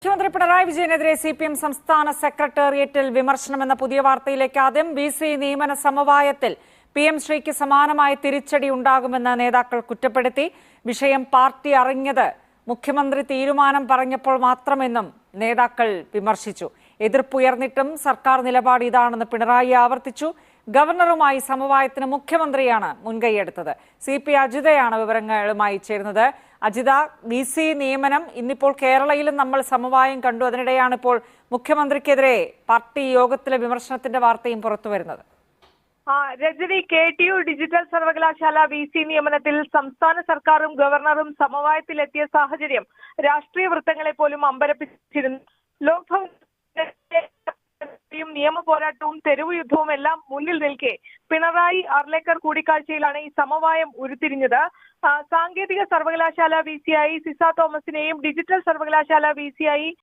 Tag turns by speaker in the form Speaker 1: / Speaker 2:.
Speaker 1: മുഖ്യമന്ത്രി പിണറായി വിജയനെതിരെ സിപിഎം സംസ്ഥാന സെക്രട്ടേറിയറ്റിൽ വിമർശനമെന്ന പുതിയ വാർത്തയിലേക്ക് ആദ്യം ബിസി നിയമന സമവായത്തിൽ PM ശ്രീക്ക് സമാനമായ തിരിച്ചടി ഉണ്ടാകുമെന്ന് നേതാക്കൾ കുറ്റപ്പെടുത്തി. വിഷയം പാർട്ടി അറിഞ്ഞത് മുഖ്യമന്ത്രി തീരുമാനം പറഞ്ഞപ്പോൾ മാത്രമെന്നും നേതാക്കൾ വിമർശിച്ചു. എതിർപ്പുയർന്നിട്ടും സർക്കാർ നിലപാട് ഇതാണെന്ന് പിണറായി ആവർത്തിച്ചു. ഗവർണറുമായി സമവായത്തിന് മുഖ്യമന്ത്രിയാണ് മുൻകൈയെടുത്തത്. CP അജിതയാണ് വിവരങ്ങളുമായി ചേരുന്നത്. അജിത, BC നിയമനം ഇന്നിപ്പോൾ കേരളയിലും നമ്മൾ സമവായം കണ്ടു. അതിനിടെയാണ് ഇപ്പോൾ മുഖ്യമന്ത്രിക്കെതിരെ പാർട്ടി യോഗത്തിലെ വിമർശനത്തിന്റെ വാർത്തയും പുറത്തുവരുന്നത്.
Speaker 2: രജനി, KTU ഡിജിറ്റൽ സർവകലാശാല VC നിയമനത്തിൽ സംസ്ഥാന സർക്കാരും ഗവർണറും സമവായത്തിലെത്തിയ സാഹചര്യം രാഷ്ട്രീയ വൃത്തങ്ങളെ പോലും അമ്പരപ്പിച്ചിരുന്നു. ലോക്ഭവൻ നിയമ പോരാട്ടവും തെരുവ് യുദ്ധവും എല്ലാം മുന്നിൽ നിൽക്കെ പിണറായി അർലേക്കർ കൂടിക്കാഴ്ചയിലാണ് ഈ സമവായം ഉരുത്തിരിഞ്ഞത്. സാങ്കേതിക സർവകലാശാല VC ആയി സിസ തോമസിനെയും ഡിജിറ്റൽ സർവകലാശാല VC ആയി